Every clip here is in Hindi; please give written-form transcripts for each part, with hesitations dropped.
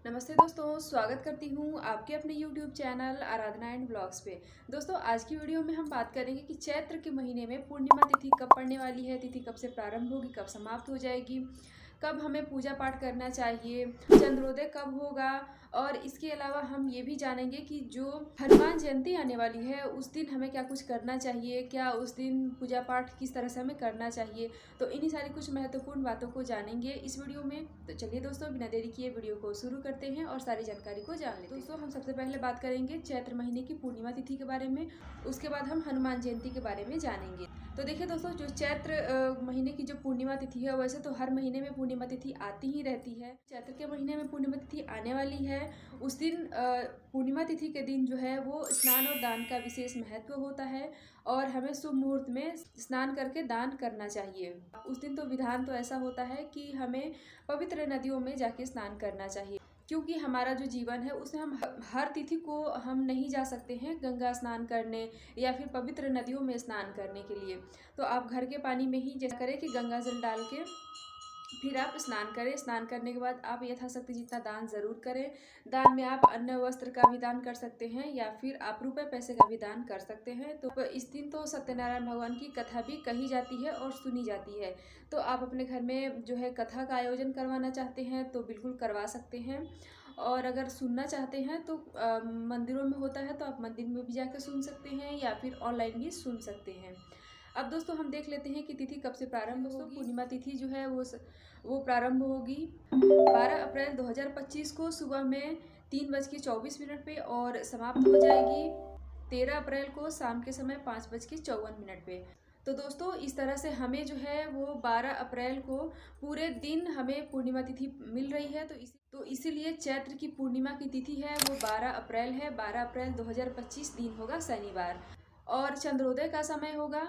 नमस्ते दोस्तों, स्वागत करती हूँ आपके अपने YouTube channel Aradhana and blogs पे। दोस्तों, आज की वीडियो में हम बात करेंगे कि चैत्र के महीने में पूर्णिमा तिथि कब पड़ने वाली है, तिथि कब से प्रारंभ होगी, कब समाप्त हो जाएगी, कब हमें पूजा पाठ करना चाहिए, चंद्रोदय कब होगा। और इसके अलावा हम ये भी जानेंगे कि जो हनुमान जयंती आने वाली है उस दिन हमें क्या कुछ करना चाहिए, क्या उस दिन पूजा पाठ किस तरह से हमें करना चाहिए। तो इन्हीं सारी कुछ महत्वपूर्ण बातों को जानेंगे इस वीडियो में। तो चलिए दोस्तों, बिना देरी किए वीडियो को शुरू करते हैं और सारी जानकारी को जान लेते हैं। दोस्तों, हम सबसे पहले बात करेंगे चैत्र महीने की पूर्णिमा तिथि के बारे में, उसके बाद हम हनुमान जयंती के बारे में जानेंगे। तो देखिए दोस्तों, जो चैत्र महीने की जो पूर्णिमा तिथि है, वैसे तो हर महीने में पूर्णिमा तिथि आती ही रहती है। चैत्र के महीने में पूर्णिमा तिथि आने वाली है। उस दिन पूर्णिमा तिथि के दिन जो है वो स्नान और दान का विशेष महत्व होता है और हमें शुभ मुहूर्त में स्नान करके दान करना चाहिए। उस दिन तो विधान तो ऐसा होता है कि हमें पवित्र नदियों में जाके स्नान करना चाहिए, क्योंकि हमारा जो जीवन है उसमें हम हर तिथि को हम नहीं जा सकते हैं गंगा स्नान करने या फिर पवित्र नदियों में स्नान करने के लिए। तो आप घर के पानी में ही जैसा करें कि गंगा जल डाल के फिर आप स्नान करें। स्नान करने के बाद आप यथाशक्ति जितना दान ज़रूर करें। दान में आप अन्न वस्त्र का भी दान कर सकते हैं या फिर आप रुपए पैसे का भी दान कर सकते हैं। तो इस दिन तो सत्यनारायण भगवान की कथा भी कही जाती है और सुनी जाती है। तो आप अपने घर में जो है कथा का आयोजन करवाना चाहते हैं तो बिल्कुल करवा सकते हैं। और अगर सुनना चाहते हैं तो मंदिरों में होता है तो आप मंदिर में भी जाकर सुन सकते हैं या फिर ऑनलाइन भी सुन सकते हैं। अब दोस्तों, हम देख लेते हैं कि तिथि कब से प्रारंभ होगी। पूर्णिमा तिथि जो है वो प्रारंभ होगी 12 अप्रैल 2025 को सुबह में 3:24 पे और समाप्त हो जाएगी 13 अप्रैल को शाम के समय 5:54 पे। तो दोस्तों, इस तरह से हमें जो है वो 12 अप्रैल को पूरे दिन हमें पूर्णिमा तिथि मिल रही है। तो इसीलिए चैत्र की पूर्णिमा की तिथि है वो 12 अप्रैल है। 12 अप्रैल 2025 दिन होगा शनिवार और चंद्रोदय का समय होगा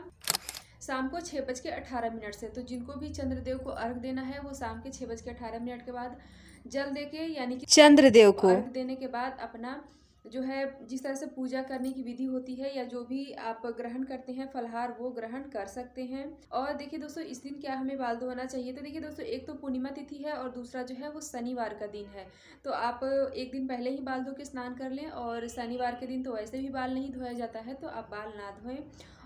शाम को 6:18 से। तो जिनको भी चंद्रदेव को अर्घ देना है वो शाम के 6:18 के बाद जल दे के, यानी कि चंद्रदेव को अर्घ देने के बाद अपना जो है जिस तरह से पूजा करने की विधि होती है या जो भी आप ग्रहण करते हैं फलहार, वो ग्रहण कर सकते हैं। और देखिए दोस्तों, इस दिन क्या हमें बाल धोना चाहिए। तो देखिए दोस्तों, एक तो पूर्णिमा तिथि है और दूसरा जो है वो शनिवार का दिन है। तो आप एक दिन पहले ही बाल धो के स्नान कर लें और शनिवार के दिन तो वैसे भी बाल नहीं धोया जाता है तो आप बाल ना धोएं।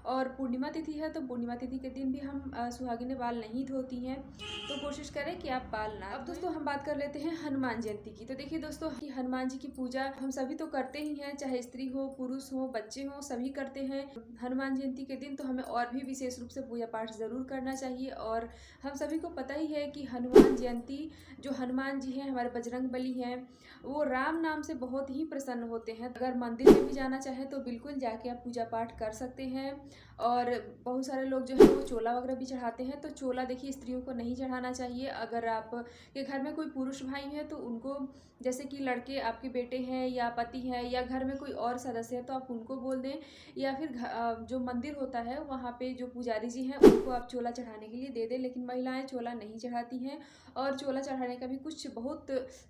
और पूर्णिमा तिथि है तो पूर्णिमा तिथि के दिन भी हम सुहागिनें बाल नहीं धोती हैं, तो कोशिश करें कि आप बाल ना। अब दोस्तों, हम बात कर लेते हैं हनुमान जयंती की। तो देखिए दोस्तों, कि हनुमान जी की पूजा हम सभी तो करते ही हैं, चाहे स्त्री हो, पुरुष हो, बच्चे हो, सभी करते हैं। हनुमान जयंती के दिन तो हमें और भी विशेष रूप से पूजा पाठ ज़रूर करना चाहिए। और हम सभी को पता ही है कि हनुमान जयंती, जो हनुमान जी हैं हमारे बजरंग बली हैं, वो राम नाम से बहुत ही प्रसन्न होते हैं। अगर मंदिर में भी जाना चाहें तो बिल्कुल जाके आप पूजा पाठ कर सकते हैं। और बहुत सारे लोग जो है वो चोला वगैरह भी चढ़ाते हैं। तो चोला देखिए स्त्रियों को नहीं चढ़ाना चाहिए। अगर आप के घर में कोई पुरुष भाई हैं तो उनको, जैसे कि लड़के आपके बेटे हैं या पति हैं या घर में कोई और सदस्य है, तो आप उनको बोल दें। या फिर जो मंदिर होता है वहाँ पे जो पुजारी जी हैं उनको आप चोला चढ़ाने के लिए दे दें। लेकिन महिलाएं चोला नहीं चढ़ाती हैं और चोला चढ़ाने का भी कुछ बहुत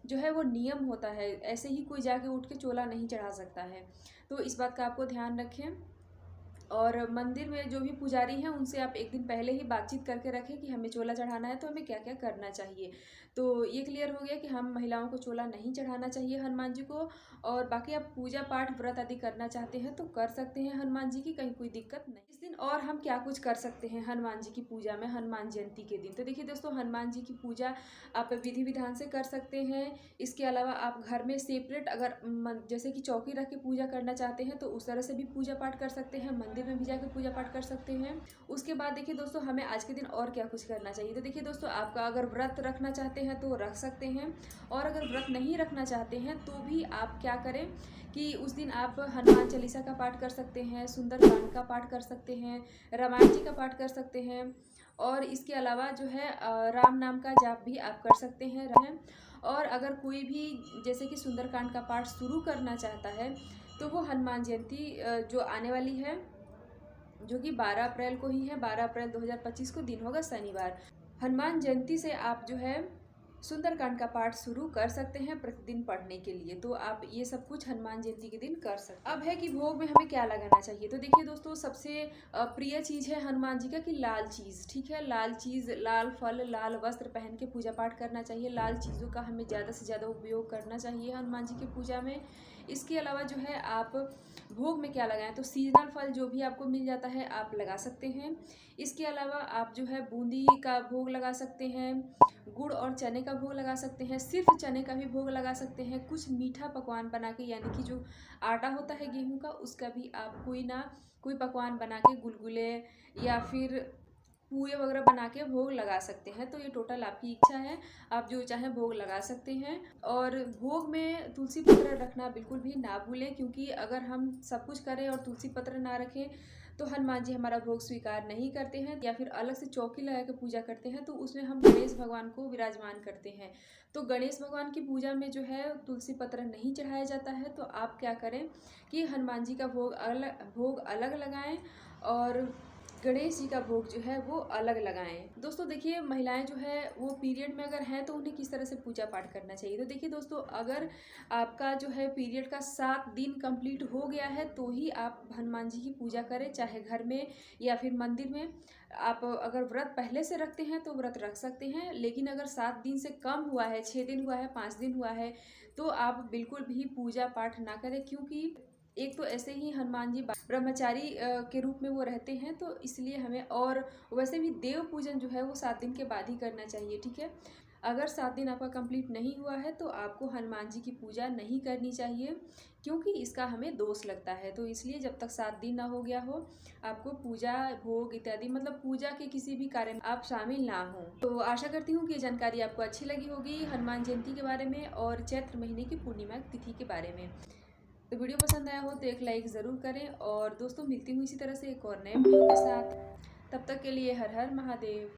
जो है वो नियम होता है। ऐसे ही कोई जाके उठ के चोला नहीं चढ़ा सकता है। तो इस बात का आपको ध्यान रखें। और मंदिर में जो भी पुजारी हैं उनसे आप एक दिन पहले ही बातचीत करके रखें कि हमें चोला चढ़ाना है तो हमें क्या क्या करना चाहिए। तो ये क्लियर हो गया कि हम महिलाओं को चोला नहीं चढ़ाना चाहिए हनुमान जी को। और बाकी आप पूजा पाठ व्रत आदि करना चाहते हैं तो कर सकते हैं हनुमान जी की, कहीं कोई दिक्कत नहीं। इस दिन और हम क्या कुछ कर सकते हैं हनुमान जी की पूजा में हनुमान जयंती के दिन। तो देखिए दोस्तों, हनुमान जी की पूजा आप विधि विधान से कर सकते हैं। इसके अलावा आप घर में सेपरेट अगर जैसे कि चौकी रख के पूजा करना चाहते हैं तो उस तरह से भी पूजा पाठ कर सकते हैं, मंदिर में भी जाकर पूजा पाठ कर सकते हैं। उसके बाद देखिए दोस्तों, हमें आज के दिन और क्या कुछ करना चाहिए। तो देखिए दोस्तों, आपका अगर व्रत रखना चाहते हैं तो रख सकते हैं। और अगर व्रत नहीं रखना चाहते हैं तो भी आप क्या करें कि उस दिन आप हनुमान चालीसा का पाठ कर सकते हैं, सुंदरकांड का पाठ कर सकते हैं, रामायण जी का पाठ कर सकते हैं। और इसके अलावा जो है राम नाम का जाप भी आप कर सकते हैं। और अगर कोई भी जैसे कि सुंदरकांड का पाठ शुरू करना चाहता है तो वो हनुमान जयंती जो आने वाली है, जो कि 12 अप्रैल को ही है, 12 अप्रैल 2025 को दिन होगा शनिवार। हनुमान जयंती से आप जो है सुंदरकांड का पाठ शुरू कर सकते हैं प्रतिदिन पढ़ने के लिए। तो आप ये सब कुछ हनुमान जयंती के दिन कर सकते हैं। अब है कि भोग में हमें क्या लगाना चाहिए। तो देखिए दोस्तों, सबसे प्रिय चीज़ है हनुमान जी का कि लाल चीज़, ठीक है, लाल चीज़, लाल फल, लाल वस्त्र पहन के पूजा पाठ करना चाहिए। लाल चीज़ों का हमें ज़्यादा से ज़्यादा उपयोग करना चाहिए हनुमान जी की पूजा में। इसके अलावा जो है आप भोग में क्या लगाएं, तो सीजनल फल जो भी आपको मिल जाता है आप लगा सकते हैं। इसके अलावा आप जो है बूंदी का भोग लगा सकते हैं, गुड़ और चने का भोग लगा सकते हैं, सिर्फ चने का भी भोग लगा सकते हैं। कुछ मीठा पकवान बना के, यानी कि जो आटा होता है गेहूं का, उसका भी आप कोई ना कोई पकवान बना के, गुलगुले या फिर पूए वगैरह बना के भोग लगा सकते हैं। तो ये टोटल आपकी इच्छा है, आप जो चाहें भोग लगा सकते हैं। और भोग में तुलसी पत्र रखना बिल्कुल भी ना भूलें, क्योंकि अगर हम सब कुछ करें और तुलसी पत्र ना रखें तो हनुमान जी हमारा भोग स्वीकार नहीं करते हैं। या फिर अलग से चौकी लगा के पूजा करते हैं, तो उसमें हम गणेश भगवान को विराजमान करते हैं। तो गणेश भगवान की पूजा में जो है तुलसी पत्र नहीं चढ़ाया जाता है। तो आप क्या करें कि हनुमान जी का भोग अलग लगाएं और गणेश जी का भोग जो है वो अलग लगाएं। दोस्तों देखिए, महिलाएं जो है वो पीरियड में अगर हैं तो उन्हें किस तरह से पूजा पाठ करना चाहिए। तो देखिए दोस्तों, अगर आपका जो है पीरियड का 7 दिन कंप्लीट हो गया है तो ही आप हनुमान जी की पूजा करें, चाहे घर में या फिर मंदिर में। आप अगर व्रत पहले से रखते हैं तो व्रत रख सकते हैं, लेकिन अगर 7 दिन से कम हुआ है, 6 दिन हुआ है, 5 दिन हुआ है, तो आप बिल्कुल भी पूजा पाठ ना करें। क्योंकि एक तो ऐसे ही हनुमान जी ब्रह्मचारी के रूप में वो रहते हैं, तो इसलिए हमें, और वैसे भी देव पूजन जो है वो 7 दिन के बाद ही करना चाहिए, ठीक है। अगर 7 दिन आपका कंप्लीट नहीं हुआ है तो आपको हनुमान जी की पूजा नहीं करनी चाहिए, क्योंकि इसका हमें दोष लगता है। तो इसलिए जब तक 7 दिन ना हो गया हो, आपको पूजा, भोग इत्यादि, मतलब पूजा के किसी भी कार्य में आप शामिल ना हो। तो आशा करती हूँ कि ये जानकारी आपको अच्छी लगी होगी हनुमान जयंती के बारे में और चैत्र महीने की पूर्णिमा तिथि के बारे में। तो वीडियो पसंद आया हो तो एक लाइक ज़रूर करें। और दोस्तों, मिलती हूँ इसी तरह से एक और नए वीडियो के साथ। तब तक के लिए हर हर महादेव।